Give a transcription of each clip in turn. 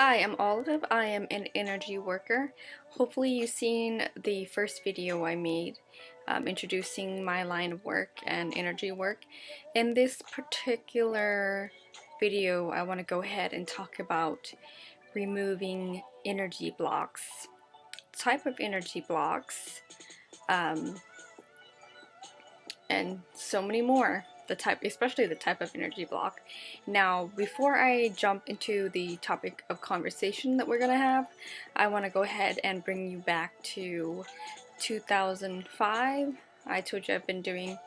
Hi, I'm Olive. I am an energy worker. Hopefully you've seen the first video I made introducing my line of work and energy work. In this particular video, I want to go ahead and talk about removing energy blocks, type of energy blocks, um, and so many more. Especially the type of energy block. Now, before I jump into the topic of conversation that we're gonna have, I want to go ahead and bring you back to 2005. I told you I've been doing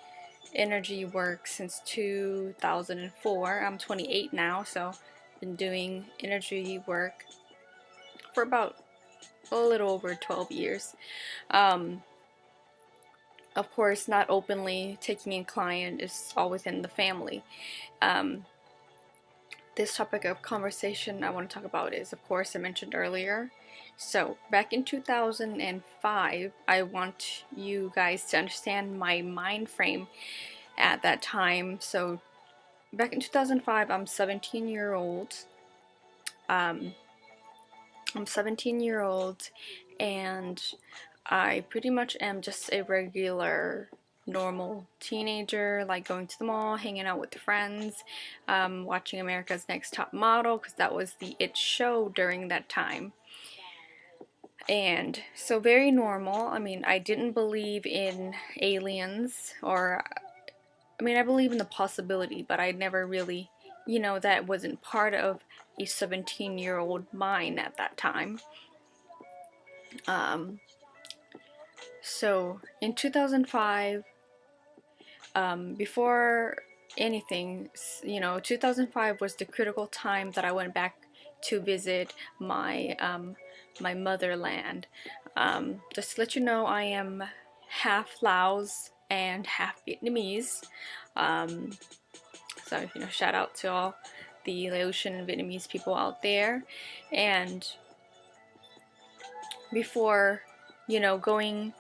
energy work since 2004. I'm 28 now, so I've been doing energy work for about a little over 12 years. Of course, not openly taking in client is all within the family. Um, this topic of conversation I want to talk about is, of course, I mentioned earlier. So, back in 2005, I want you guys to understand my mind frame at that time. So, back in 2005, I'm 17-year-old. I'm 17-year-old, and I pretty much am just a regular normal teenager, like going to the mall, hanging out with friends, watching America's Next Top Model, because that was the it show during that time. And so very normal. I mean, I didn't believe in aliens, or I mean, I believe in the possibility, but I never really, that wasn't part of a 17-year-old mind at that time. So in 2005, before anything, 2005 was the critical time that I went back to visit my my motherland. Just to let you know, I am half Laos and half Vietnamese. So shout out to all the Laotian and Vietnamese people out there. And before, going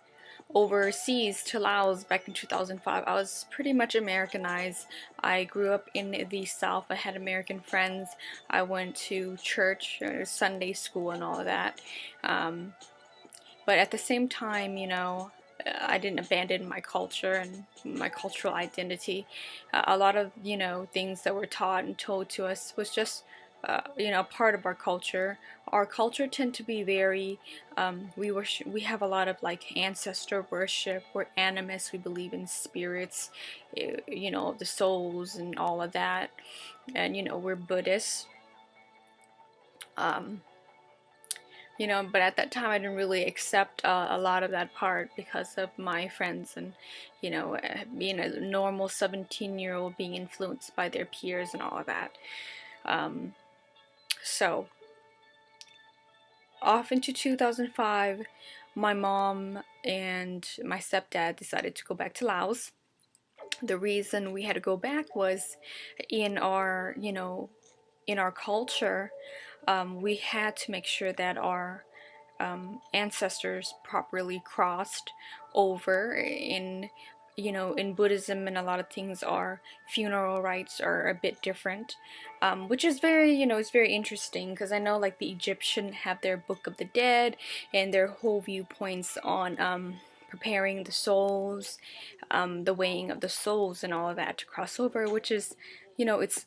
overseas to Laos back in 2005, I was pretty much Americanized. I grew up in the South. I had American friends. I went to church, Sunday school, and all of that. But at the same time, I didn't abandon my culture and my cultural identity. A lot of, things that were taught and told to us was just part of our culture. Our culture tend to be very we have a lot of like ancestor worship. We're animists. We believe in spirits, the souls and all of that. And we're Buddhists. But at that time I didn't really accept a lot of that part because of my friends and, being a normal 17-year-old being influenced by their peers and all of that. So, off into 2005, my mom and my stepdad decided to go back to Laos. The reason we had to go back was in our, in our culture, we had to make sure that our ancestors properly crossed over. In Buddhism and a lot of things, our funeral rites are a bit different, which is very, it's very interesting because I know like the Egyptian have their Book of the Dead and their whole viewpoints on preparing the souls, the weighing of the souls and all of that to cross over, which is, it's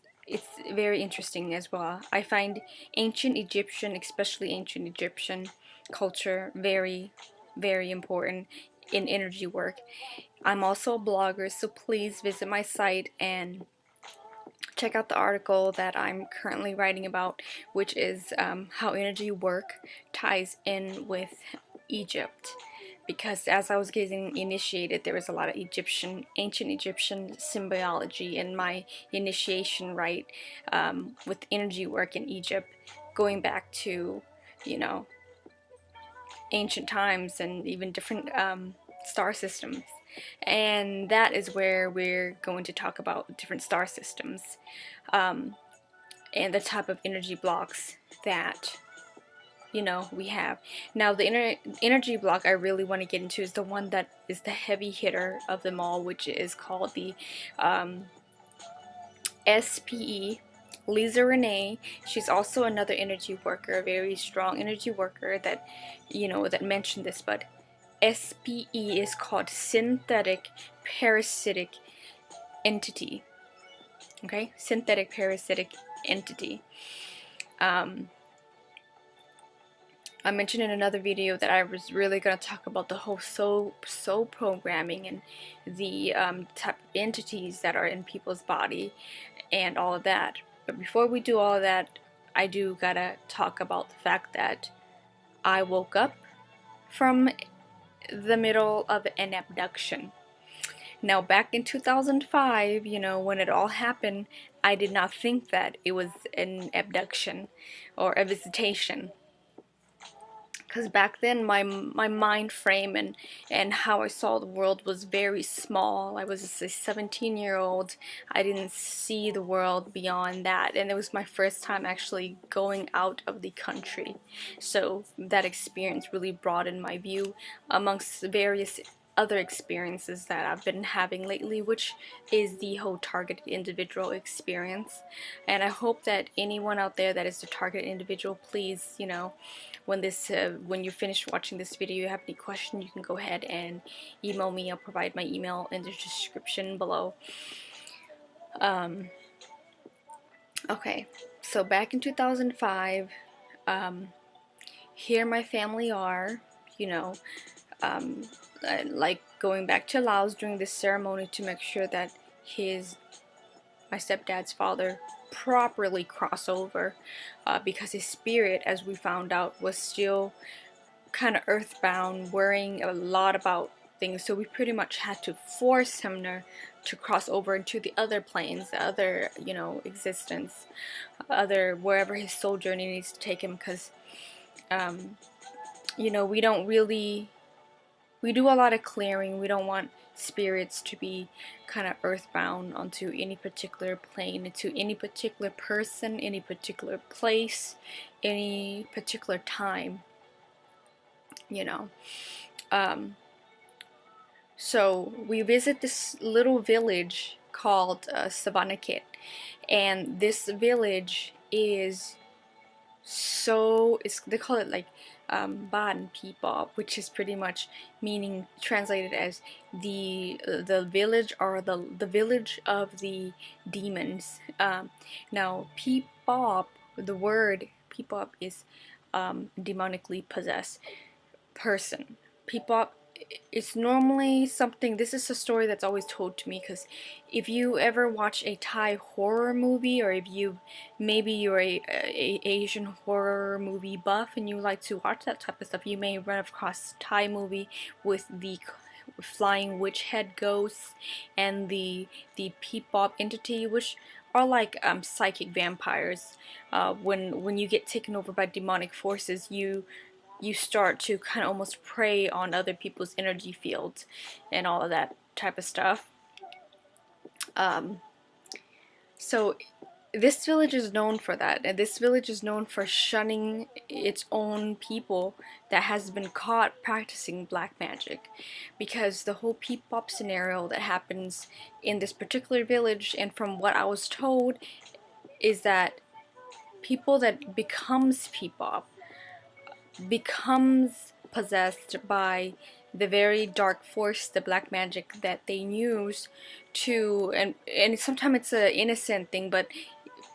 very interesting as well. I find ancient Egyptian, especially ancient Egyptian culture, very, very important in energy work. I'm also a blogger, so please visit my site and check out the article that I'm currently writing about, which is how energy work ties in with Egypt. Because as I was getting initiated, there was a lot of ancient Egyptian symbology in my initiation rite with energy work in Egypt, going back to, ancient times and even different star systems. And that is where we're going to talk about different star systems and the type of energy blocks that we have. Now the energy block I really want to get into is the one that is the heavy hitter of them all, which is called the SPE, Lisa Renee. She's also another energy worker, a very strong energy worker that, that mentioned this, but SPE is called synthetic parasitic entity. Okay, synthetic parasitic entity. I mentioned in another video that I was really going to talk about the whole soul programming and the type of entities that are in people's body and all of that. But before we do all of that, I do gotta talk about the fact that I woke up from the middle of an abduction. Now, back in 2005, when it all happened, I did not think that it was an abduction or a visitation. Because back then my mind frame and how I saw the world was very small. I was a 17-year-old. I didn't see the world beyond that, and it was my first time actually going out of the country. So that experience really broadened my view amongst various other experiences that I've been having lately, which is the whole targeted individual experience. And I hope that anyone out there that is the targeted individual, please, when you finish watching this video, you have any questions, you can go ahead and email me. I'll provide my email in the description below. Okay, so back in 2005, here my family are, like going back to Laos during this ceremony to make sure that my stepdad's father properly cross over, because his spirit, as we found out, was still kind of earthbound, worrying a lot about things. So we pretty much had to force him to cross over into the other planes, the other existence, wherever his soul journey needs to take him, because we do a lot of clearing. We don't want spirits to be kind of earthbound onto any particular plane, into any particular person, any particular place, any particular time, So we visit this little village called Savanakhet, and this village is they call it like Ban Peepop, which is pretty much meaning translated as the village, or the village of the demons. Now Peepop, the word Peepop is demonically possessed person. Peepop is normally something, this is a story that's always told to me, because if you ever watch a Thai horror movie, or if maybe you're a Asian horror movie buff and you like to watch that type of stuff, you may run across a Thai movie with the flying witch head ghosts and the Peepop entity, which are like psychic vampires. When you get taken over by demonic forces, you start to kind of almost prey on other people's energy fields and all of that type of stuff. So this village is known for that, and this village is known for shunning its own people that has been caught practicing black magic, because the whole Peepop scenario that happens in this particular village, and from what I was told, is that people that becomes Peepop becomes possessed by the very dark force, the black magic that they use to, and sometimes it's an innocent thing, but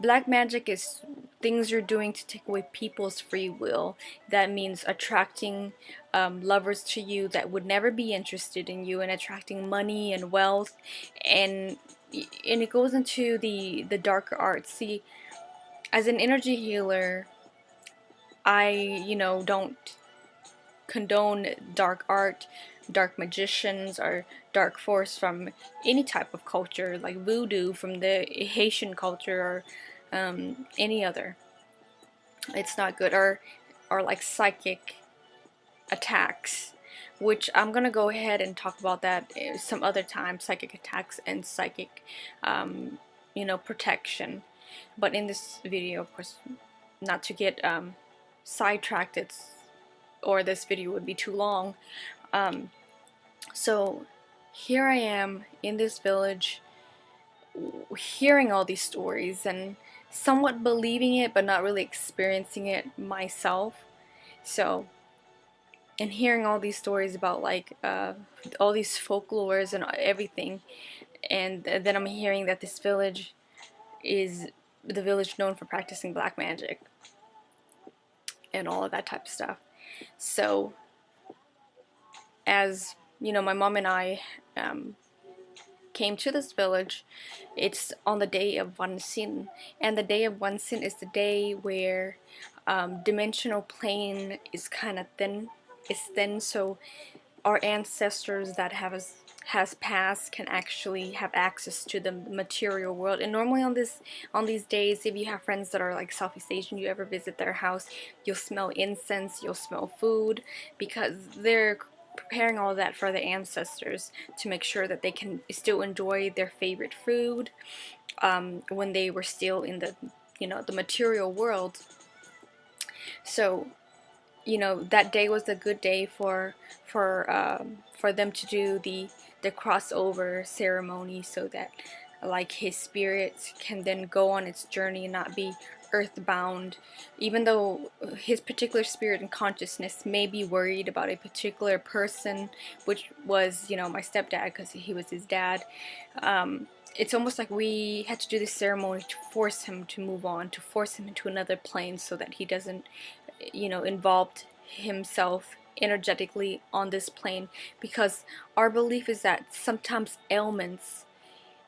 black magic is things you're doing to take away people's free will. That means attracting lovers to you that would never be interested in you, and attracting money and wealth, and it goes into the darker arts. See, as an energy healer, I, don't condone dark art, dark magicians, or dark force from any type of culture, like voodoo from the Haitian culture, or any other. It's not good. Or like psychic attacks, which I'm gonna go ahead and talk about that some other time. Psychic attacks and psychic, protection. But in this video, of course, not to get sidetracked, or this video would be too long. So here I am in this village, hearing all these stories, and somewhat believing it but not really experiencing it myself. So, and hearing all these stories about like all these folklores and everything, and then I'm hearing that this village is the village known for practicing black magic and all of that type of stuff. So, as you know, my mom and I came to this village. It's on the day of One Sin, and the day of One Sin is the day where dimensional plane is kind of thin. It's thin, so our ancestors that has passed can actually have access to the material world. And normally on these days, if you have friends that are like Southeast Asian, you ever visit their house, you'll smell incense, you'll smell food, because they're preparing all of that for the ancestors to make sure that they can still enjoy their favorite food when they were still in the, you know, the material world. So, you know, that day was a good day for them to do the crossover ceremony, so that like his spirit can then go on its journey and not be earthbound, even though his particular spirit and consciousness may be worried about a particular person, which was, you know, my stepdad, because he was his dad. It's almost like we had to do this ceremony to force him to move on, to force him into another plane, so that he doesn't, you know, involved himself energetically on this plane, because our belief is that sometimes ailments,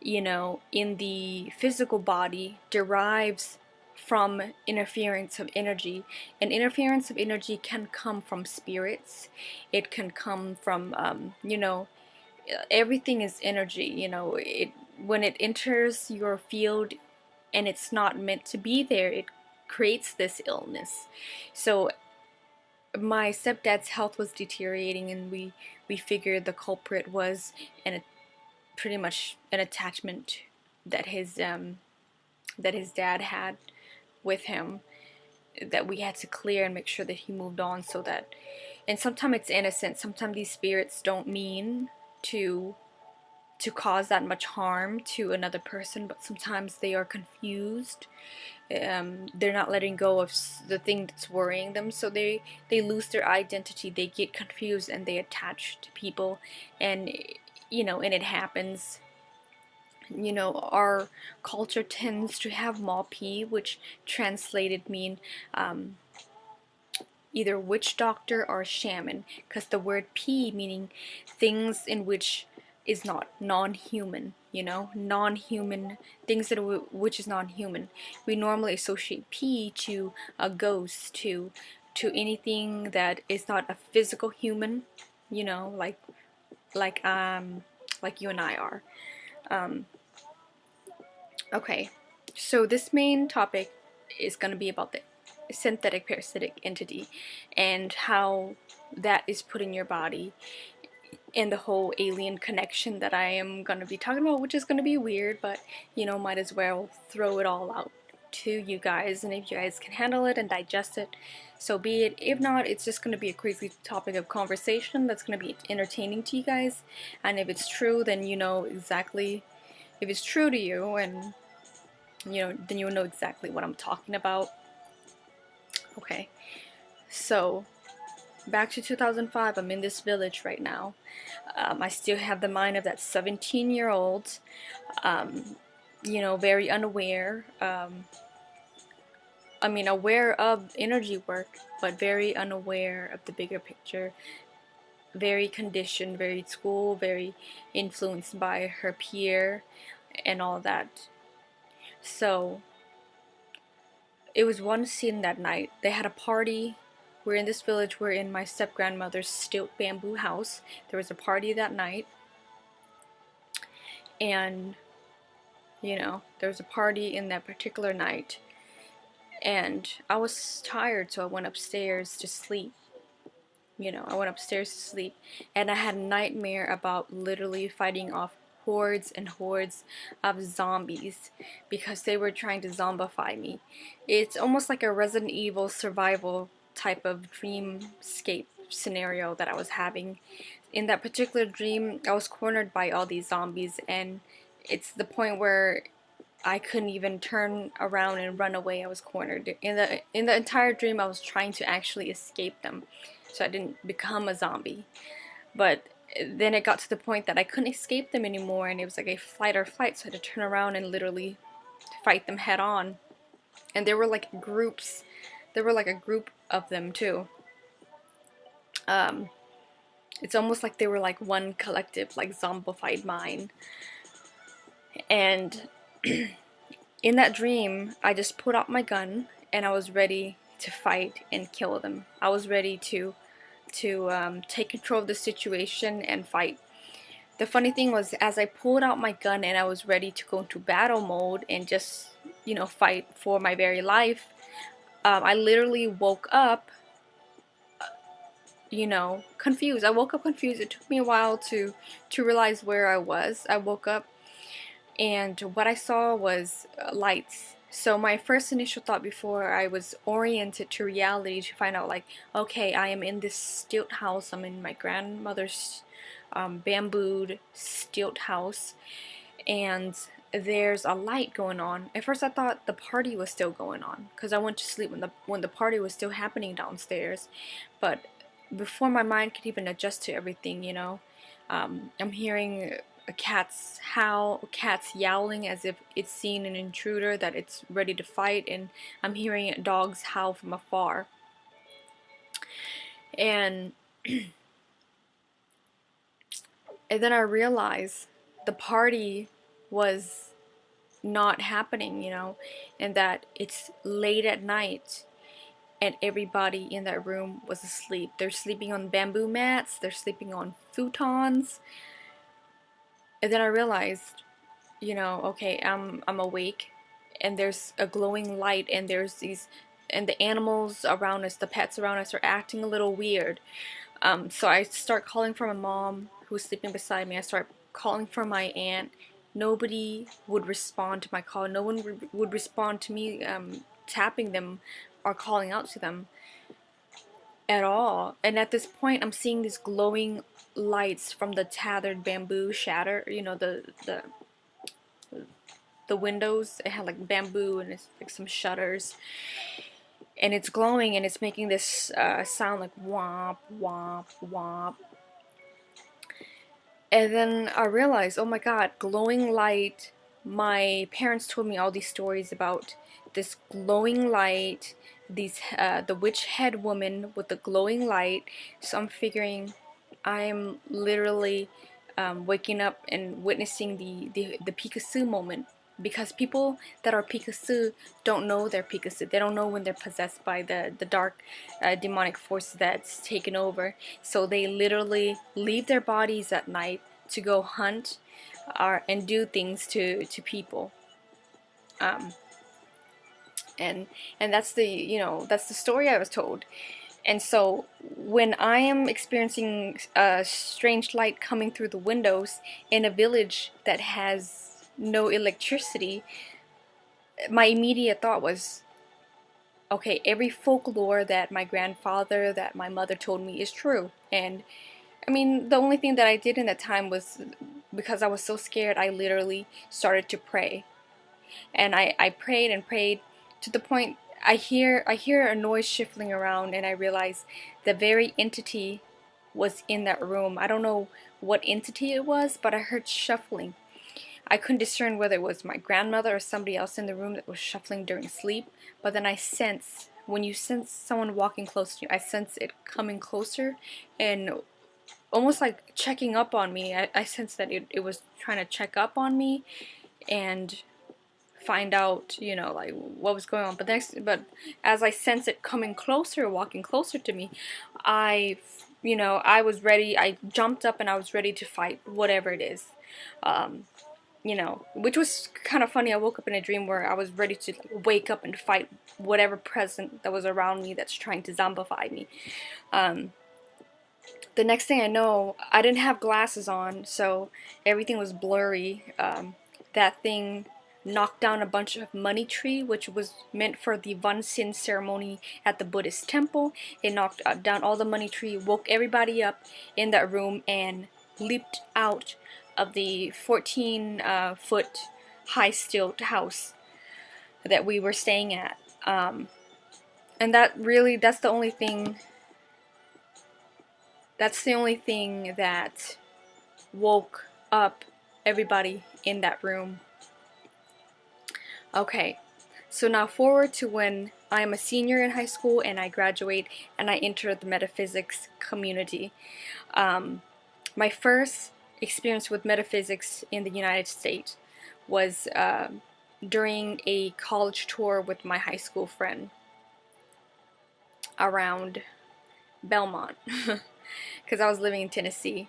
you know, in the physical body derives from interference of energy, and interference of energy can come from spirits, it can come from you know, everything is energy, you know, it when it enters your field and it's not meant to be there, it creates this illness. So my stepdad's health was deteriorating, and we figured the culprit was pretty much an attachment that his dad had with him, that we had to clear and make sure that he moved on, so that, and sometimes it's innocent, sometimes these spirits don't mean to cause that much harm to another person, but sometimes they are confused. They're not letting go of the thing that's worrying them, so they lose their identity, they get confused, and they attach to people, and you know, and it happens. You know, our culture tends to have P, which translated mean either witch doctor or shaman, because the word P meaning things in which is not non-human, you know, non-human things that which is non-human. We normally associate P to a ghost, to anything that is not a physical human, you know, like you and I are. Okay, so this main topic is going to be about the synthetic parasitic entity and how that is put in your body, and the whole alien connection that I am going to be talking about, which is going to be weird, but you know, might as well throw it all out to you guys, and if you guys can handle it and digest it, so be it. If not, it's just going to be a crazy topic of conversation that's going to be entertaining to you guys, and if it's true, then you know exactly, if it's true to you, and you know, then you'll know exactly what I'm talking about. Okay, so back to 2005, I'm in this village right now. I still have the mind of that 17-year-old, you know, very unaware, I mean, aware of energy work, but very unaware of the bigger picture, very conditioned, very at school, very influenced by her peer and all that. So it was one scene that night. They had a party. We're in this village. We're in my step-grandmother's stilt bamboo house. There was a party that night. And, you know, there was a party in that particular night. And I was tired, so I went upstairs to sleep. You know, I went upstairs to sleep. And I had a nightmare about literally fighting off hordes and hordes of zombies because they were trying to zombify me. It's almost like a Resident Evil survival type of dreamscape scenario that I was having. In that particular dream, I was cornered by all these zombies, and it's the point where I couldn't even turn around and run away. I was cornered. In the entire dream, I was trying to actually escape them, so I didn't become a zombie. But then it got to the point that I couldn't escape them anymore, and it was like a fight or flight, so I had to turn around and literally fight them head on. And there were like groups. There were like a group of them too. It's almost like they were like one collective, like zombified mind. And in that dream, I just put out my gun and I was ready to fight and kill them. I was ready to take control of the situation and fight. The funny thing was, as I pulled out my gun and I was ready to go into battle mode and just, you know, fight for my very life, I literally woke up, you know, confused. I woke up confused. It took me a while to realize where I was. I woke up and what I saw was lights. So my first initial thought before I was oriented to reality to find out, like, okay, I am in this stilt house. I'm in my grandmother's bambooed stilt house, and there's a light going on. At first I thought the party was still going on because I went to sleep when the party was still happening downstairs. But before my mind could even adjust to everything, you know, I'm hearing a cat's howl, cats yowling as if it's seen an intruder that it's ready to fight, and I'm hearing dogs howl from afar. And and then I realized the party was not happening, you know, and that it's late at night and everybody in that room was asleep. They're sleeping on bamboo mats, they're sleeping on futons. And then I realized, you know, okay, I'm awake and there's a glowing light and there's these, and the animals around us, the pets around us are acting a little weird. So I start calling for my mom who's sleeping beside me. I start calling for my aunt. Nobody would respond to my call. No one would respond to me tapping them or calling out to them at all. And at this point, I'm seeing these glowing lights from the tethered bamboo shatter. You know, the windows. It had like bamboo and it's like some shutters. And it's glowing and it's making this sound like womp, womp, womp. And then I realized, oh my god, glowing light. My parents told me all these stories about this glowing light, these the witch head woman with the glowing light. So I'm figuring I'm literally waking up and witnessing the Picasso moment. Because people that are Picasso don't know they're Picasso. They don't know when they're possessed by the dark demonic force that's taken over. So they literally leave their bodies at night to go hunt and do things to people. And that's the, you know, that's the story I was told. And so when I am experiencing a strange light coming through the windows in a village that has no electricity, my immediate thought was, okay, every folklore that my grandfather, that my mother told me is true. And I mean, the only thing that I did in that time was, because I was so scared, I literally started to pray. And I prayed and prayed to the point I hear a noise shuffling around, and I realize the very entity was in that room. I don't know what entity it was, but I heard shuffling. I couldn't discern whether it was my grandmother or somebody else in the room that was shuffling during sleep, but then I sense, when you sense someone walking close to you, I sense it coming closer and almost like checking up on me. I sense that it was trying to check up on me and find out, you know, like what was going on. But as I sense it coming closer, walking closer to me, you know, I was ready. I jumped up and I was ready to fight whatever it is. You know, which was kind of funny. I woke up in a dream where I was ready to like, wake up and fight whatever present that was around me that's trying to zombify me. The next thing I know, I didn't have glasses on, so everything was blurry. That thing knocked down a bunch of money tree, which was meant for the Van Sin ceremony at the Buddhist temple. It knocked down all the money tree, woke everybody up in that room, and leaped out of the 14-foot high stilt house that we were staying at. And that's the only thing that woke up everybody in that room. Okay, so now forward to when I am a senior in high school and I graduate and I enter the metaphysics community. My first experience with metaphysics in the United States was during a college tour with my high school friend around Belmont, because I was living in Tennessee,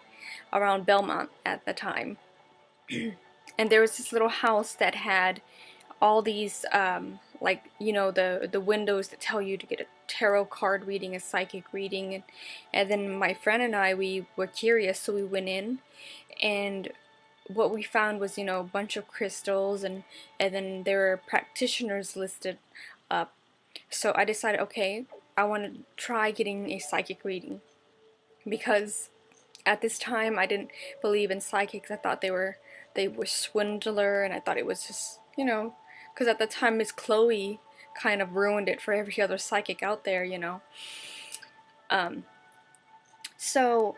around Belmont at the time. And there was this little house that had all these like, you know, the windows that tell you to get a tarot card reading, a psychic reading, and then my friend and I, we were curious, so we went in, and what we found was, you know, a bunch of crystals, and then there were practitioners listed up. So I decided, okay, I want to try getting a psychic reading, because at this time I didn't believe in psychics. I thought they were swindler, and I thought it was just, you know, because at the time Miss Chloe kind of ruined it for every other psychic out there, you know. So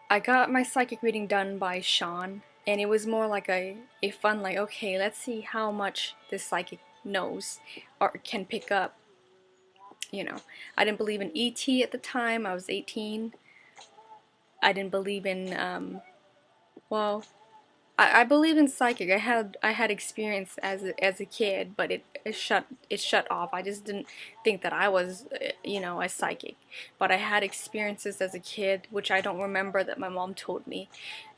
I got my psychic reading done by Sean, and it was more like a fun, like, okay, let's see how much this psychic knows or can pick up, you know. I didn't believe in ET at the time. I was 18. I didn't believe in, well, I believe in psychic. I had experience as a kid, but it shut off. I just didn't think that I was, you know, a psychic. But I had experiences as a kid, which I don't remember, that my mom told me.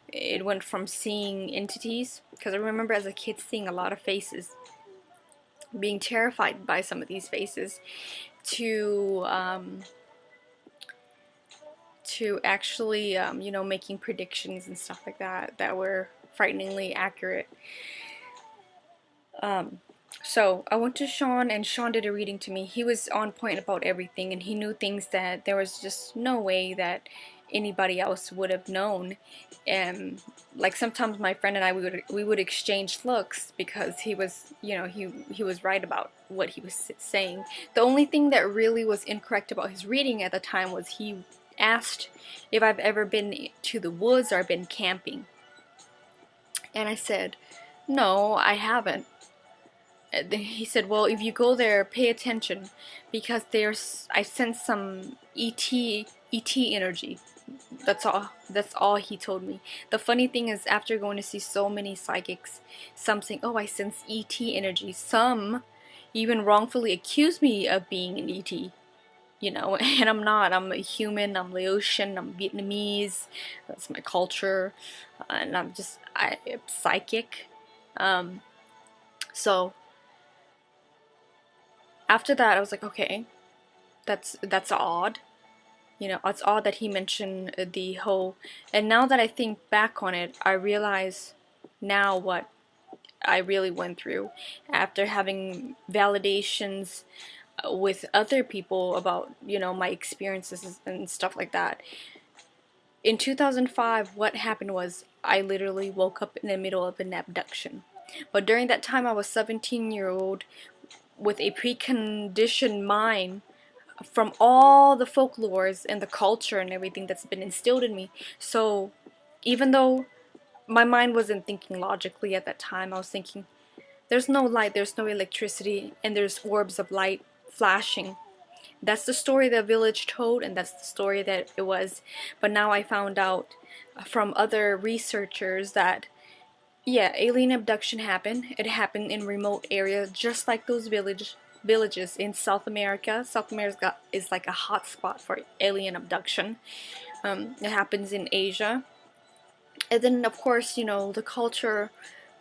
It went from seeing entities, because I remember as a kid seeing a lot of faces, being terrified by some of these faces, to actually, you know, making predictions and stuff like that that were frighteningly accurate. So I went to Sean, and Sean did a reading to me. He was on point about everything, and he knew things that there was just no way that anybody else would have known. And like, sometimes my friend and I, we would exchange looks, because he was, you know, he was right about what he was saying. The only thing that really was incorrect about his reading at the time was he asked if I've ever been to the woods or been camping. And I said, no, I haven't. He said, well, if you go there, pay attention, because I sense some ET energy. That's all he told me. The funny thing is, after going to see so many psychics, some saying, oh, I sense ET energy. Some even wrongfully accuse me of being an ET. You know, and I'm not. I'm a human, I'm Laotian, I'm Vietnamese, that's my culture, and I'm psychic. So after that I was like, okay, that's odd. You know, it's odd that he mentioned the whole, and now that I think back on it, I realize now what I really went through after having validations with other people about, you know, my experiences and stuff like that. In 2005, what happened was I literally woke up in the middle of an abduction. But during that time, I was 17-year-old with a preconditioned mind from all the folklores and the culture and everything that's been instilled in me. So even though my mind wasn't thinking logically at that time, I was thinking, there's no light, there's no electricity, and there's orbs of light flashing. That's the story the village told, and that's the story that it was. But now I found out from other researchers that, yeah, alien abduction happened. It happened in remote areas, just like those villages in South America. South America is like a hot spot for alien abduction. It happens in Asia. And then, of course, you know, the culture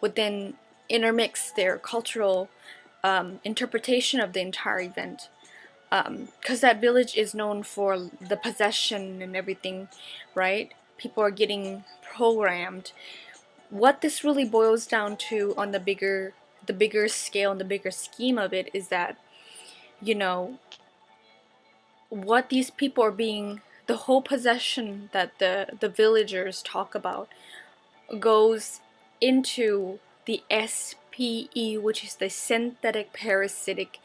would then intermix their cultural interpretation of the entire event. Because that village is known for the possession and everything, right? People are getting programmed. What this really boils down to on the bigger scale and the bigger scheme of it is that, you know, what these people are being, the whole possession that the villagers talk about goes into the SPE, which is the synthetic parasitic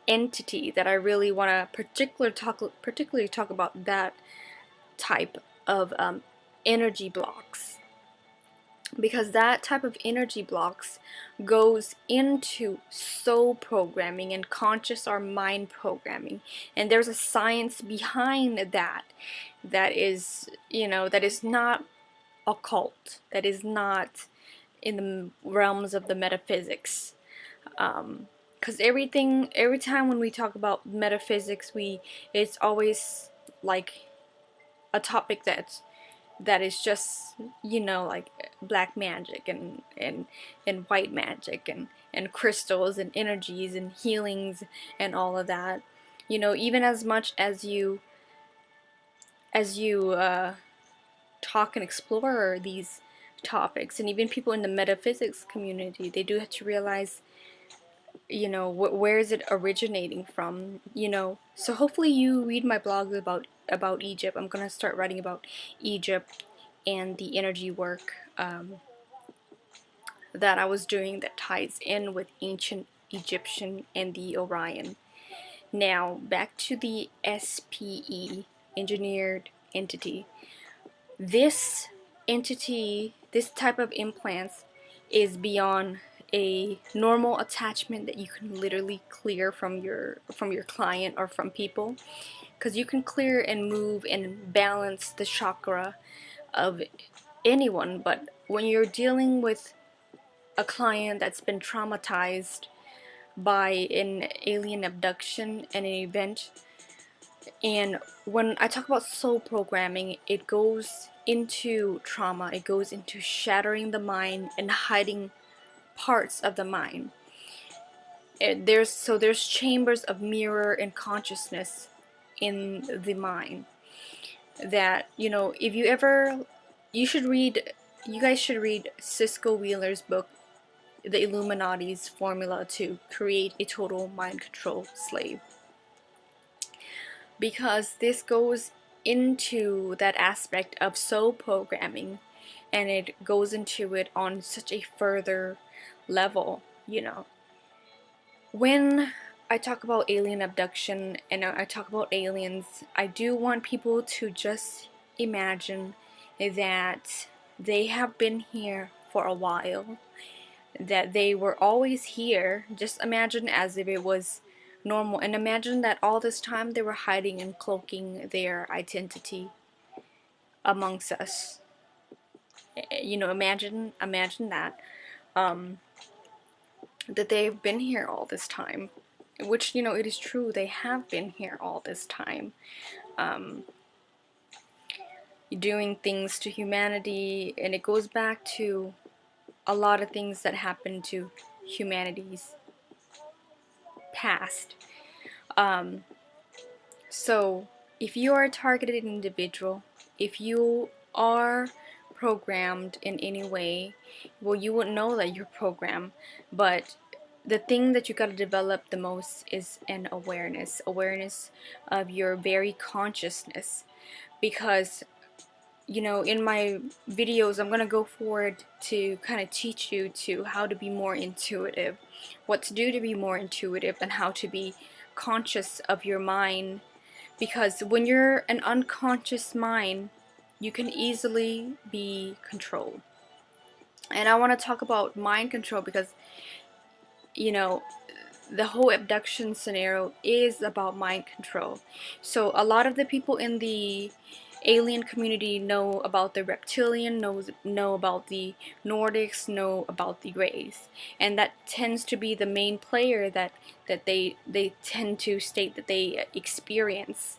entity, that I really want to particularly talk about that type of energy blocks, because that type of energy blocks goes into soul programming and conscious or mind programming, and there's a science behind that, that is, that is not occult, that is not in the realms of the metaphysics. Because every time when we talk about metaphysics, it's always like a topic that is just, like black magic and white magic and crystals and energies and healings and all of that. Even as much as you talk and explore these topics, and even people in the metaphysics community, they do have to realize, where is it originating from. So hopefully you read my blog about Egypt. I'm gonna start writing about Egypt and the energy work that I was doing that ties in with ancient Egyptian and the Orion. Now back to the SPE, engineered entity. This entity, this type of implants, is beyond a normal attachment that you can literally clear from your client or from people, because you can clear and move and balance the chakra of anyone. But when you're dealing with a client that's been traumatized by an alien abduction and an event, and when I talk about soul programming, it goes into trauma, it goes into shattering the mind and hiding parts of the mind. There's chambers of mirror and consciousness in the mind that, if you guys should read Cisco Wheeler's book, The Illuminati's Formula to Create a Total Mind Control Slave, because this goes into that aspect of soul programming, and it goes into it on such a further level. When I talk about alien abduction and I talk about aliens, I do want people to just imagine that they have been here for a while, that they were always here. Just imagine as if it was normal, and imagine that all this time they were hiding and cloaking their identity amongst us. Imagine that that they've been here all this time, which, it is true, they have been here all this time, doing things to humanity, and it goes back to a lot of things that happened to humanity's past. So if you are a targeted individual, if you are programmed in any way, well, you wouldn't know that you're programmed, but the thing that you got to develop the most is an awareness of your very consciousness. Because, in my videos, I'm gonna go forward to kind of teach you to how to be more intuitive, what to do to be more intuitive, and how to be conscious of your mind. Because when you're an unconscious mind, you can easily be controlled. And I want to talk about mind control because, the whole abduction scenario is about mind control. So a lot of the people in the alien community know about the reptilian, know about the Nordics, know about the Greys, and that tends to be the main player that they tend to state that they experience.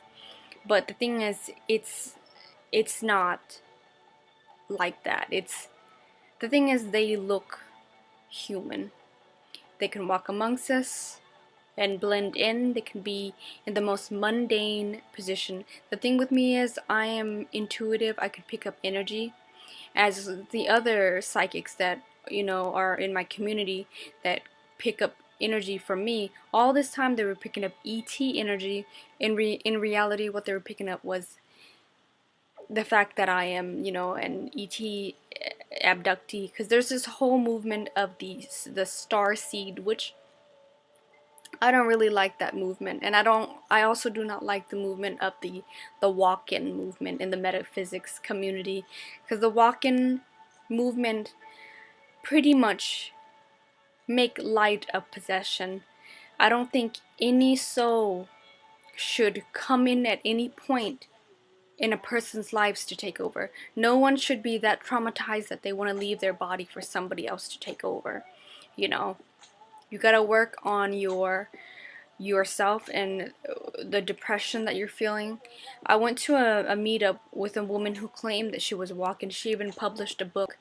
But the thing is, it's not like that. The thing is, they look human. They can walk amongst us and blend in. They can be in the most mundane position. The thing with me is, I am intuitive. I can pick up energy, as the other psychics that are in my community that pick up energy from me. All this time they were picking up ET energy. In reality, what they were picking up was the fact that I am, an ET abductee, because there's this whole movement of the star seed, which I don't really like that movement, and I also do not like the movement of the walk-in movement in the metaphysics community, because the walk-in movement pretty much make light of possession. I don't think any soul should come in at any point in a person's lives to take over. No one should be that traumatized that they want to leave their body for somebody else to take over. You know, you gotta work on yourself and the depression that you're feeling. I went to a meetup with a woman who claimed that she was walking. She even published a book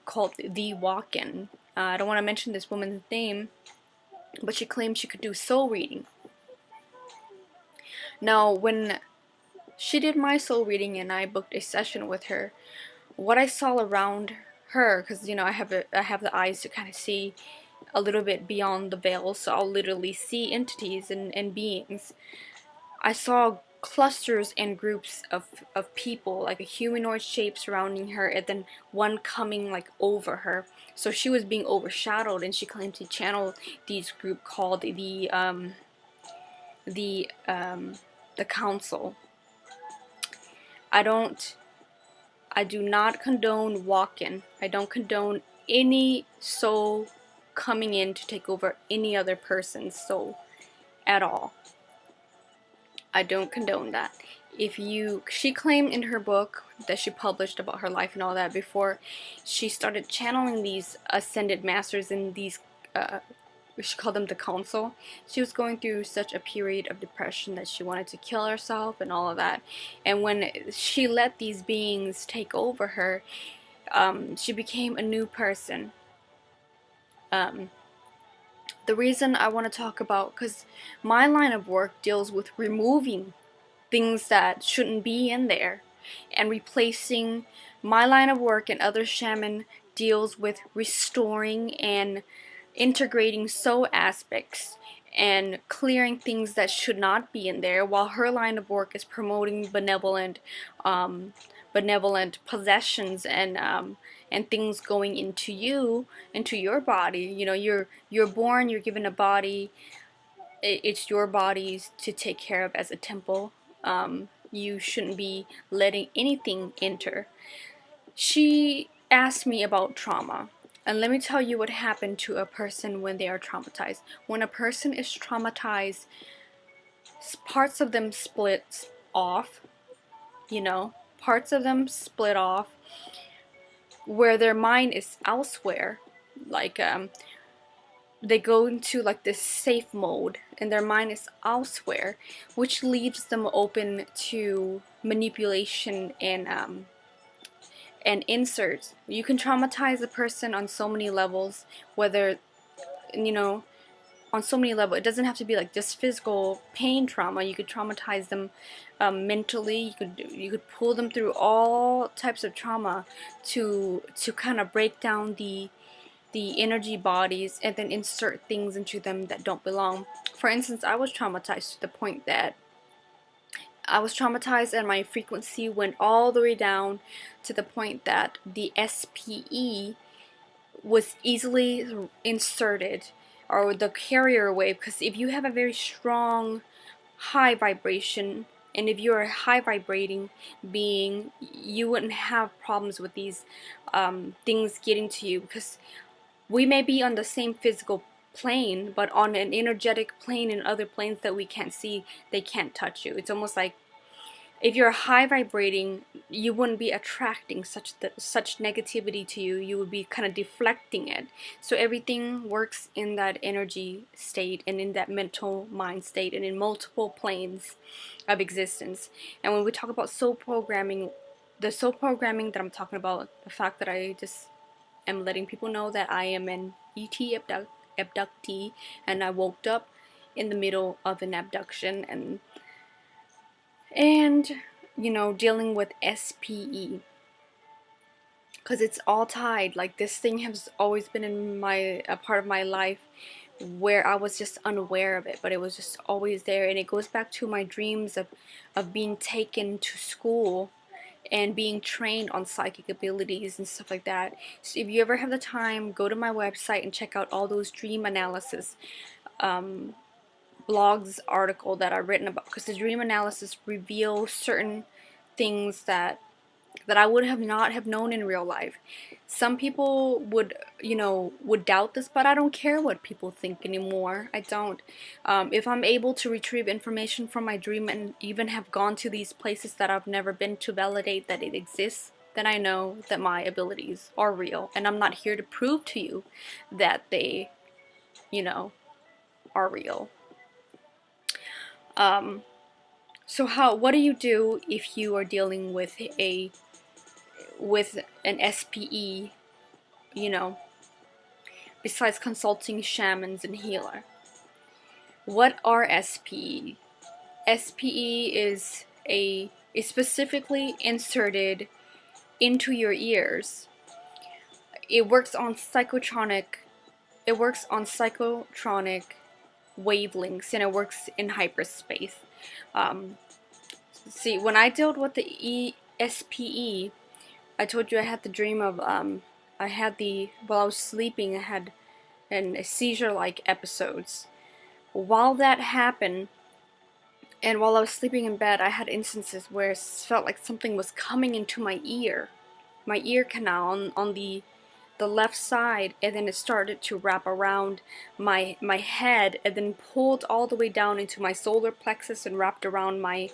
called The Walk-In. I don't want to mention this woman's name, but she claimed she could do soul reading. Now, when she did my soul reading and I booked a session with her, what I saw around her, because I have the eyes to kind of see a little bit beyond the veil, so I'll literally see entities and beings. I saw clusters and groups of people, like a humanoid shape surrounding her, and then one coming like over her. So she was being overshadowed, and she claimed to channel these group called the council. I do not condone walk-in. I don't condone any soul coming in to take over any other person's soul at all. I don't condone that. She claimed in her book that she published about her life and all that, before she started channeling these ascended masters and these, she called them the council. She was going through such a period of depression that she wanted to kill herself and all of that. And when she let these beings take over her, she became a new person. The reason I want to talk about, because my line of work deals with removing things that shouldn't be in there and replacing. My line of work and other shaman deals with restoring and integrating soul aspects and clearing things that should not be in there, while her line of work is promoting benevolent possessions and things going into your body. You're born, you're given a body. It's your bodies to take care of as a temple. You shouldn't be letting anything enter. She asked me about trauma. And let me tell you what happened to a person when they are traumatized. When a person is traumatized, parts of them split off, parts of them split off where their mind is elsewhere. Like, they go into like this safe mode and their mind is elsewhere, which leaves them open to manipulation and inserts. You can traumatize a person on so many levels, whether, on so many levels. It doesn't have to be like just physical pain trauma. You could traumatize them mentally. You could pull them through all types of trauma to kind of break down the energy bodies and then insert things into them that don't belong. For instance, I was traumatized to the point that and my frequency went all the way down to the point that the SPE was easily inserted, or the carrier wave, because if you have a very strong high vibration, and if you're a high vibrating being, you wouldn't have problems with these things getting to you, because we may be on the same physical plane, but on an energetic plane and other planes that we can't see, they can't touch you. It's almost like if you're high vibrating, you wouldn't be attracting such negativity to you. You would be kind of deflecting it. So everything works in that energy state and in that mental mind state and in multiple planes of existence. And when we talk about soul programming, the soul programming that I'm talking about, the fact that I just am letting people know that I am an ET abductee, and I woke up in the middle of an abduction and dealing with SPE, because it's all tied. Like, this thing has always been in a part of my life where I was just unaware of it, but it was just always there. And it goes back to my dreams of being taken to school and being trained on psychic abilities and stuff like that. So if you ever have the time, go to my website and check out all those dream analysis blogs article that I've written about, because the dream analysis reveals certain things that I would have not have known in real life. Some people would, would doubt this, but I don't care what people think anymore. I don't. If I'm able to retrieve information from my dream and even have gone to these places that I've never been to validate that it exists, then I know that my abilities are real. And I'm not here to prove to you that they, are real. So what do you do if you are dealing with an SPE, besides consulting shamans and healer? What are SPE? SPE is specifically inserted into your ears. It works on psychotronic wavelengths, and it works in hyperspace. See, when I dealt with the SPE, I told you I had the dream of, while I was sleeping, I had seizure-like episodes. While that happened, and while I was sleeping in bed, I had instances where it felt like something was coming into my ear canal on the left side, and then it started to wrap around my head, and then pulled all the way down into my solar plexus and wrapped around my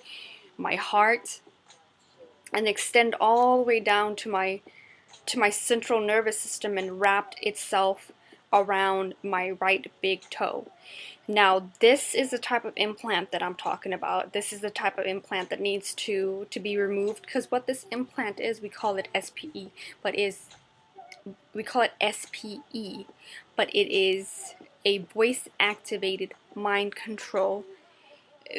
heart, and extend all the way down to my central nervous system and wrapped itself around my right big toe. Now, this is the type of implant that I'm talking about. This is the type of implant that needs to be removed, because what this implant is, we call it SPE, but we call it SPE, but it is a voice-activated mind control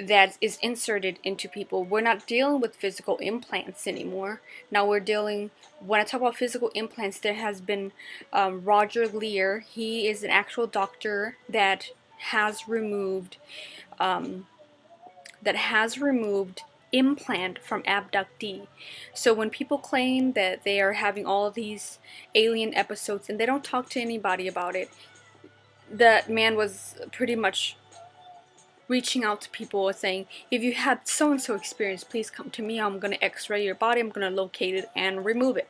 that is inserted into people. We're not dealing with physical implants anymore. Now we're dealing, when I talk about physical implants, there has been Roger Lear. He is an actual doctor that has removed implant from abductee. So when people claim that they are having all of these alien episodes and they don't talk to anybody about it, that man was pretty much reaching out to people saying, if you had so-and-so experience, please come to me. I'm going to x-ray your body, I'm going to locate it and remove it.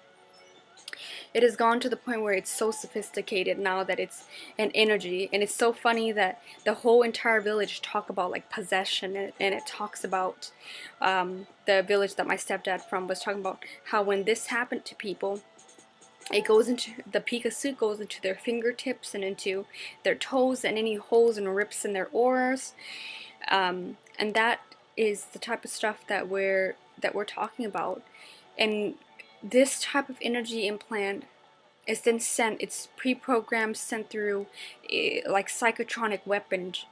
It has gone to the point where it's so sophisticated now that it's an energy. And it's so funny that the whole entire village talk about like possession, and it talks about the village that my stepdad from was talking about how when this happened to people, it goes into the Picasso goes into their fingertips and into their toes and any holes and rips in their auras, and that is the type of stuff that we're talking about. And this type of energy implant is then sent. It's pre-programmed, sent through like psychotronic weapons,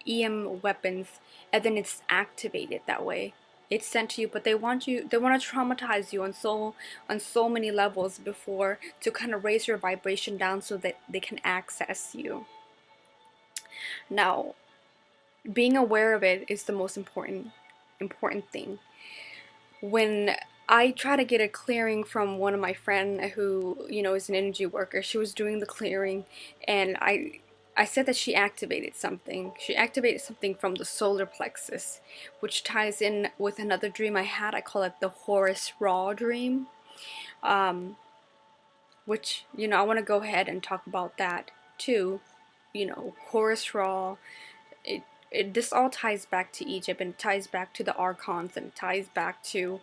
EM weapons, and then it's activated that way. It's sent to you, but they want to traumatize you on so many levels before, to kind of raise your vibration down so that they can access you. Now, being aware of it is the most important thing. When I try to get a clearing from one of my friends who, is an energy worker, she was doing the clearing, and I said that she activated something. She activated something from the solar plexus, which ties in with another dream I had. I call it the Horus Ra dream, which, I want to go ahead and talk about that too. Horus Ra, this all ties back to Egypt, and it ties back to the archons, and it ties back to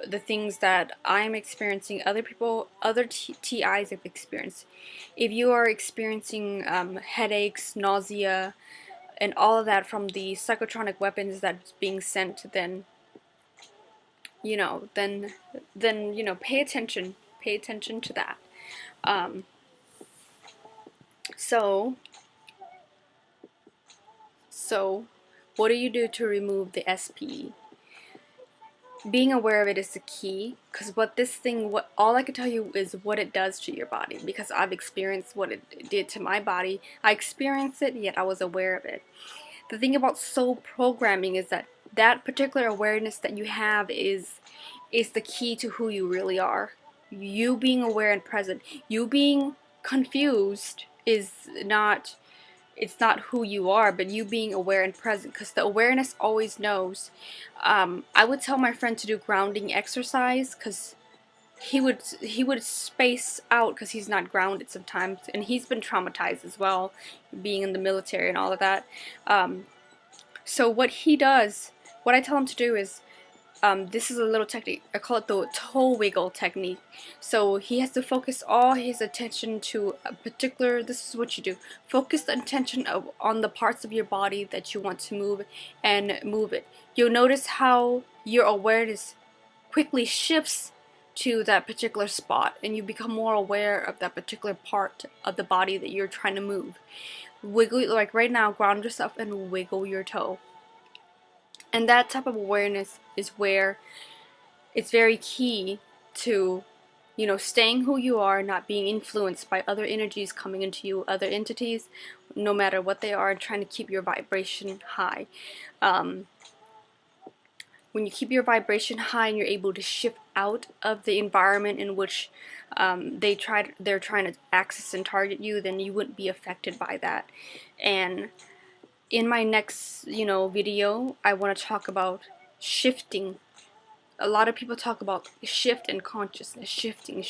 the things that I'm experiencing, other TIs have experienced. If you are experiencing headaches, nausea, and all of that from the psychotronic weapons that's being sent, then pay attention to that. So what do you do to remove the SPE? Being aware of it is the key, because all I can tell you is what it does to your body, because I've experienced what it did to my body. I experienced it, yet I was aware of it. The thing about soul programming is that that particular awareness that you have is the key to who you really are. You being aware and present. You being confused is not, it's not who you are, but you being aware and present, because the awareness always knows. I would tell my friend to do grounding exercise, because he would space out because he's not grounded sometimes, and he's been traumatized as well, being in the military and all of that. So what he does, what I tell him to do is, this is a little technique, I call it the toe wiggle technique. So he has to focus all his attention to a particular, this is what you do, focus the attention on the parts of your body that you want to move, and move it. You'll notice how your awareness quickly shifts to that particular spot, and you become more aware of that particular part of the body that you're trying to move. Wiggle, like right now, ground yourself and wiggle your toe. And that type of awareness is where it's very key to, you know, staying who you are, not being influenced by other energies coming into you, other entities, no matter what they are, and trying to keep your vibration high. When you keep your vibration high and you're able to shift out of the environment in which they're trying to access and target you, then you wouldn't be affected by that. And in my next, video, I want to talk about shifting. A lot of people talk about shift in consciousness, shifting.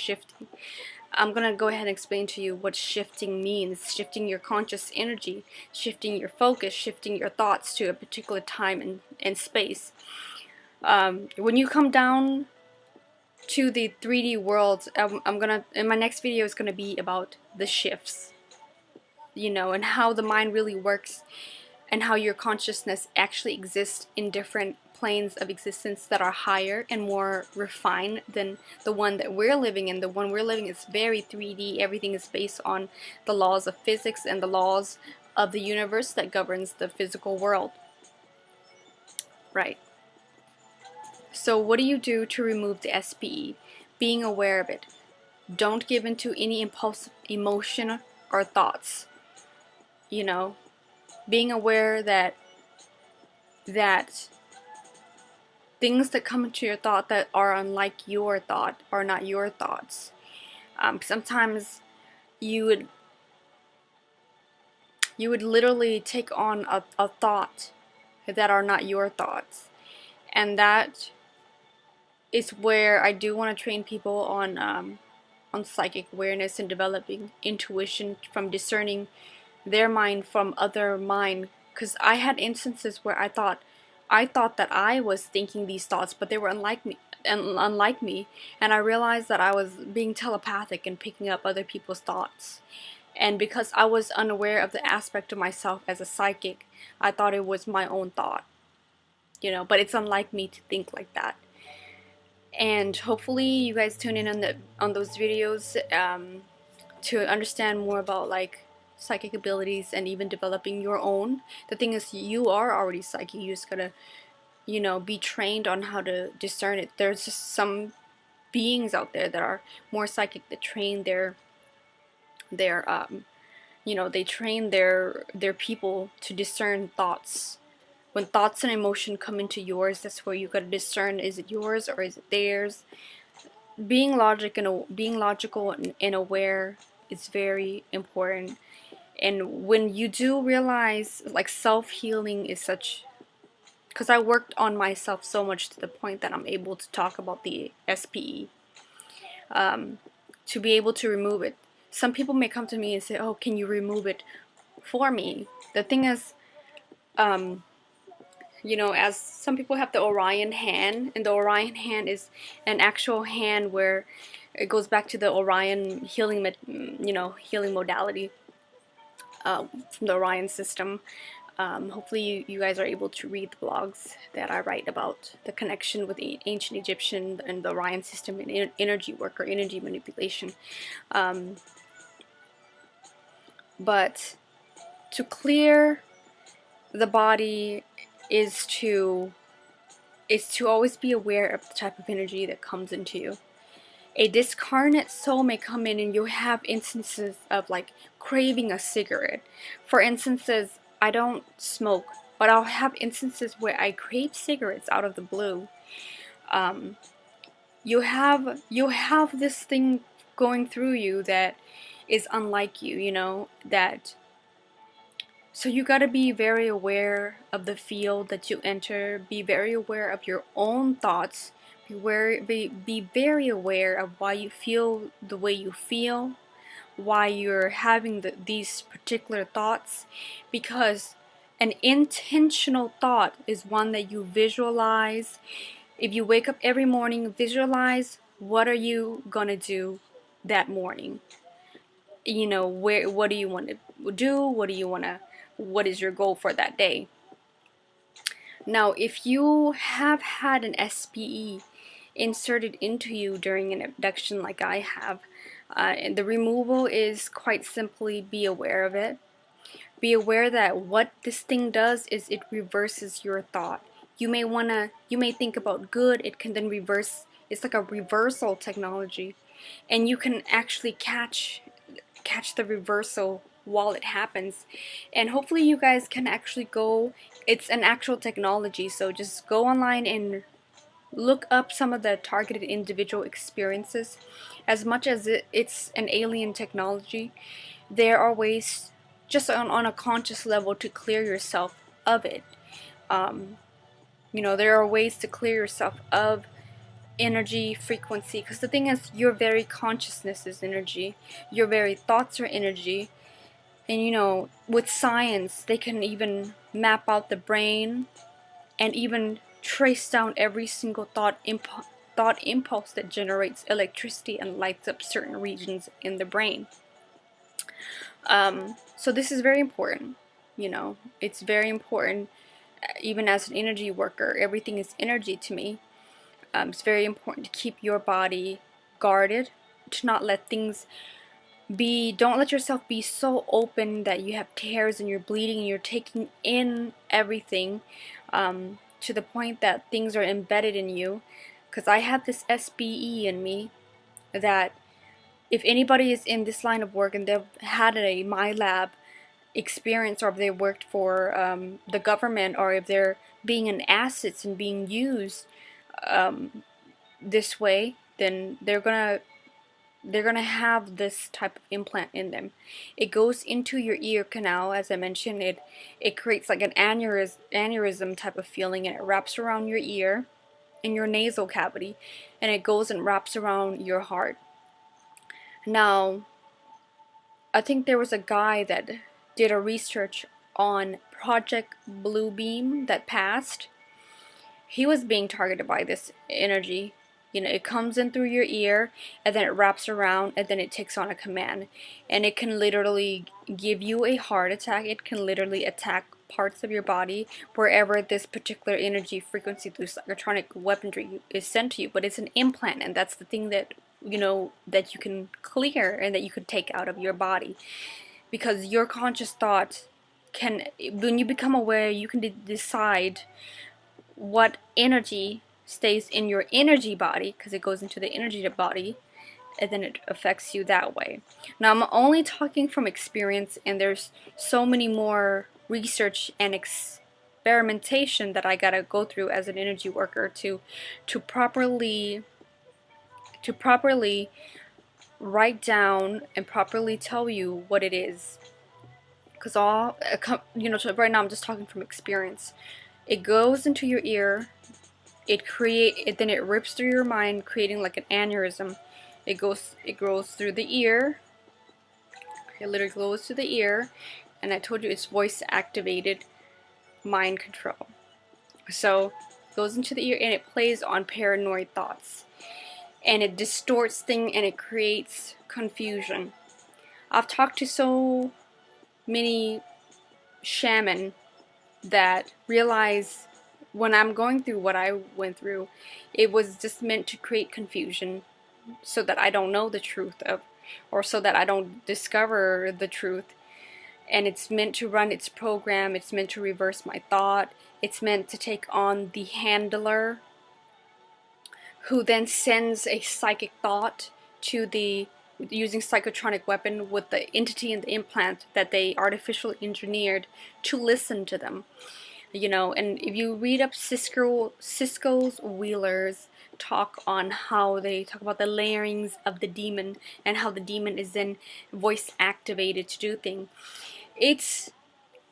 I'm going to go ahead and explain to you what shifting means. Shifting your conscious energy, shifting your focus, shifting your thoughts to a particular time and space. When you come down to the 3D world, in my next video is gonna be about the shifts, and how the mind really works, and how your consciousness actually exists in different planes of existence that are higher and more refined than the one that we're living in. The one we're living is very 3D. Everything is based on the laws of physics and the laws of the universe that governs the physical world. Right. So what do you do to remove the SPE? Being aware of it. Don't give into any impulsive emotion or thoughts. Being aware that things that come into your thought that are unlike your thought are not your thoughts. Sometimes you would literally take on a thought that are not your thoughts, and that is where I do want to train people on psychic awareness and developing intuition from discerning their mind from other mind. Because I had instances where I thought that I was thinking these thoughts, but they were unlike me, and I realized that I was being telepathic and picking up other people's thoughts. And because I was unaware of the aspect of myself as a psychic, I thought it was my own thought, but it's unlike me to think like that. And hopefully you guys tune in on those videos to understand more about like psychic abilities and even developing your own. The thing is, you are already psychic. You just gotta, be trained on how to discern it. There's just some beings out there that are more psychic, that train their they train their people to discern thoughts. When thoughts and emotion come into yours, that's where you gotta discern, is it yours or is it theirs? Being logical and aware is very important. And when you do realize, like, self-healing is such, because I worked on myself so much to the point that I'm able to talk about the SPE, to be able to remove it. Some people may come to me and say, oh, can you remove it for me? The thing is, as some people have the Orion hand, and the Orion hand is an actual hand where it goes back to the Orion healing modality from the Orion system. Hopefully you guys are able to read the blogs that I write about the connection with the ancient Egyptian and the Orion system and energy work or energy manipulation. But to clear the body is to always be aware of the type of energy that comes into you. A discarnate soul may come in and you'll have instances of like craving a cigarette. For instances, I don't smoke, but I'll have instances where I crave cigarettes out of the blue. You have this thing going through you that is unlike you, you know, that, so you got to be very aware of the field that you enter, be very aware of your own thoughts, be very aware of why you feel the way you feel, why you're having these particular thoughts, because an intentional thought is one that you visualize. If you wake up every morning, visualize what are you gonna do that morning. You know, what do you want to do? What is your goal for that day? Now, if you have had an SPE inserted into you during an abduction like I have, and the removal is quite simply be aware of it. Be aware that what this thing does is it reverses your thought. You may think about good, it can then reverse. It's like a reversal technology, and you can actually catch the reversal while it happens. And hopefully you guys can actually go, it's an actual technology, so just go online and look up some of the targeted individual experiences. As much as it's an alien technology, there are ways just on a conscious level to clear yourself of it. You know, there are ways to clear yourself of energy frequency, because the thing is, your very consciousness is energy, your very thoughts are energy. And you know, with science, they can even map out the brain and even trace down every single thought impulse that generates electricity and lights up certain regions in the brain. So this is very important. You know, it's very important. Even as an energy worker, everything is energy to me. It's very important to keep your body guarded, to not let things be, don't let yourself be so open that you have tears and you're bleeding and you're taking in everything, to the point that things are embedded in you. Because I have this SBE in me that if anybody is in this line of work and they've had a My Lab experience, or if they worked for the government, or if they're being an assets and being used this way, then they're gonna have this type of implant in them. It goes into your ear canal, as I mentioned. It creates like an aneurysm type of feeling, and it wraps around your ear in your nasal cavity, and it goes and wraps around your heart. Now, I think there was a guy that did a research on Project Bluebeam that passed. He was being targeted by this energy. You know, it comes in through your ear, and then it wraps around, and then it takes on a command. And it can literally give you a heart attack. It can literally attack parts of your body wherever this particular energy frequency through psychotronic weaponry is sent to you. But it's an implant, and that's the thing that, you know, that you can clear and that you can take out of your body. Because your conscious thought can, when you become aware, you can decide what energy stays in your energy body, because it goes into the energy body, and then it affects you that way. Now, I'm only talking from experience, and there's so many more research and experimentation that I gotta go through as an energy worker to properly write down and properly tell you what it is. Because you know, right now I'm just talking from experience. It goes into your ear. Then it rips through your mind, creating like an aneurysm. It goes through the ear. It literally goes to the ear, and I told you it's voice activated mind control. So it goes into the ear, and it plays on paranoid thoughts, and it distorts things, and it creates confusion. I've talked to so many shaman that realize when I'm going through what I went through, it was just meant to create confusion so that I don't know the truth of, or so that I don't discover the truth. And it's meant to run its program. It's meant to reverse my thought. It's meant to take on the handler, who then sends a psychic thought to the, using psychotronic weapon with the entity in the implant that they artificially engineered to listen to them. you know. And if you read up Cisco's Wheeler's talk on how they talk about the layerings of the demon and how the demon is then voice activated to do things, it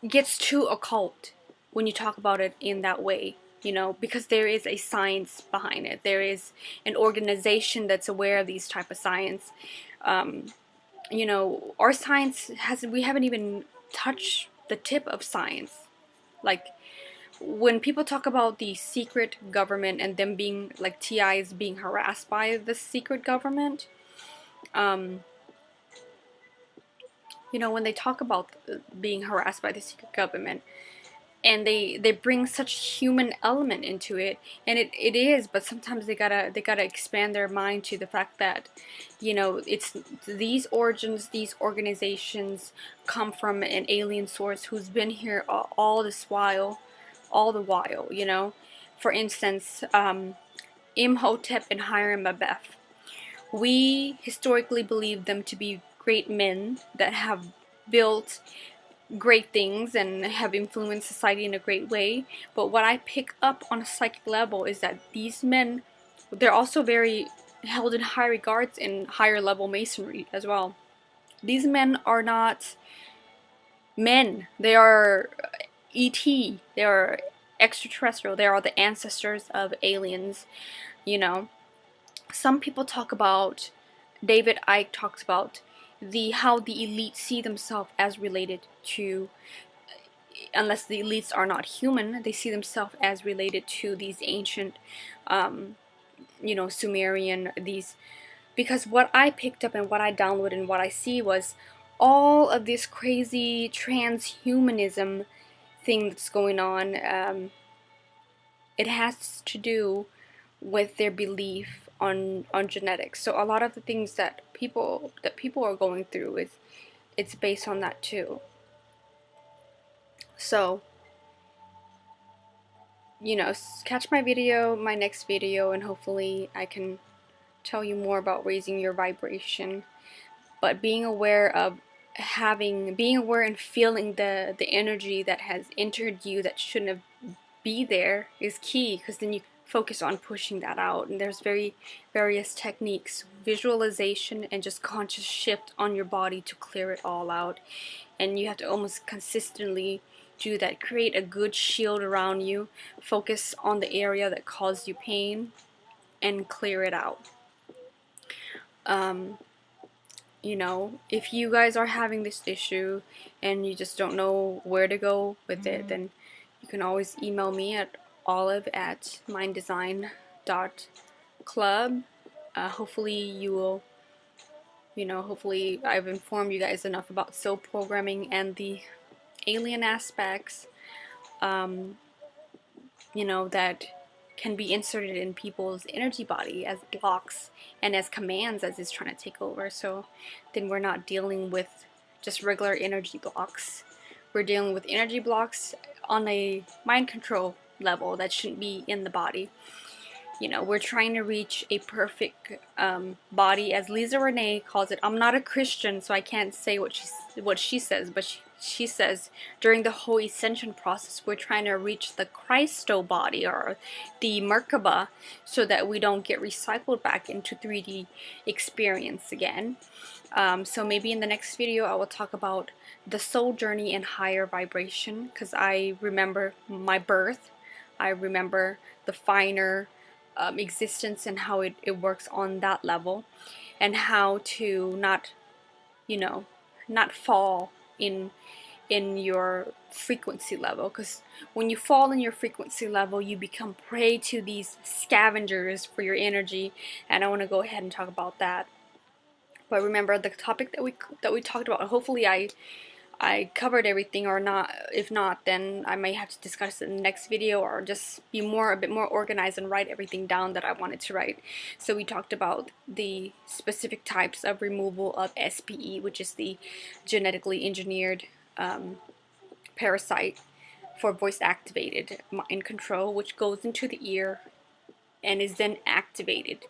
gets too occult when you talk about it in that way, you know, because there is a science behind it. There is an organization that's aware of these type of science. You know, our science we haven't even touched the tip of science. Like, when people talk about the secret government and them being, like, TIs being harassed by the secret government, you know, when they talk about being harassed by the secret government, and they bring such human element into it, and it is, but sometimes they gotta expand their mind to the fact that, you know, it's these origins, these organizations come from an alien source who's been here all the while, you know. For instance, Imhotep and Hiram Abiff, we historically believe them to be great men that have built great things and have influenced society in a great way. But what I pick up on a psychic level is that these men, they're also very held in high regards in higher level masonry as well. These men are not men. They are ET. They are extraterrestrial. They are the ancestors of aliens, you know. Some people talk about, David Icke talks about how the elite see themselves as related to, unless the elites are not human, they see themselves as related to these ancient, you know, Sumerian, these, because what I picked up and what I downloaded and what I see was all of this crazy transhumanism thing that's going on. It has to do with their belief on genetics. So a lot of the things that people are going through it's based on that too. So, you know, catch my next video, and hopefully I can tell you more about raising your vibration. But being aware and feeling the energy that has entered you that shouldn't have be there is key, because then you focus on pushing that out. And there's various techniques, visualization, and just conscious shift on your body to clear it all out. And you have to almost consistently do that. Create a good shield around you, focus on the area that caused you pain, and clear it out. You know, if you guys are having this issue and you just don't know where to go with it, then you can always email me at olive@minddesign.club. Hopefully you will, you know, hopefully I've informed you guys enough about soul programming and the alien aspects, you know, that can be inserted in people's energy body as blocks and as commands as it's trying to take over. So then we're not dealing with just regular energy blocks. We're dealing with energy blocks on a mind control level that shouldn't be in the body. You know, we're trying to reach a perfect body, as Lisa Renee calls it. I'm not a Christian, so I can't say what she says, but she says during the whole ascension process, we're trying to reach the Christo body, or the Merkaba, so that we don't get recycled back into 3D experience again. So maybe in the next video I will talk about the soul journey and higher vibration, because I remember my birth. I remember the finer existence and how it works on that level, and how to not, you know, not fall in your frequency level, because when you fall in your frequency level, you become prey to these scavengers for your energy, and I want to go ahead and talk about that. But remember the topic that we talked about. Hopefully I covered everything, or not. If not, then I may have to discuss it in the next video, or just be a bit more organized and write everything down that I wanted to write. So we talked about the specific types of removal of SPE, which is the genetically engineered parasite for voice activated mind control, which goes into the ear and is then activated.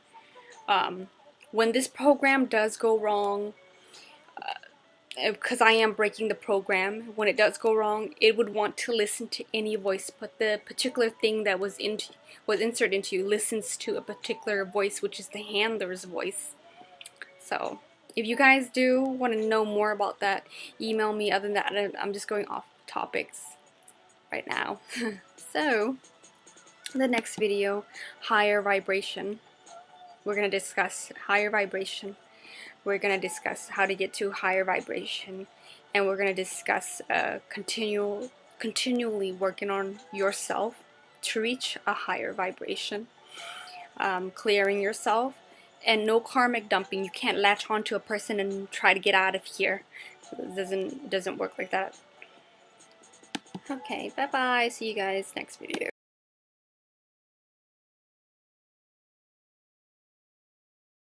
When this program does go wrong, because I am breaking the program. When it does go wrong, it would want to listen to any voice, but the particular thing that was inserted into you listens to a particular voice, which is the handler's voice. So if you guys do want to know more about that, email me. Other than that, I'm just going off topics right now. So the next video, higher vibration. We're going to discuss higher vibration. We're going to discuss how to get to higher vibration, and we're going to discuss continually working on yourself to reach a higher vibration, clearing yourself, and no karmic dumping. You can't latch onto a person and try to get out of here. It doesn't work like that. Okay, bye bye. See you guys next video.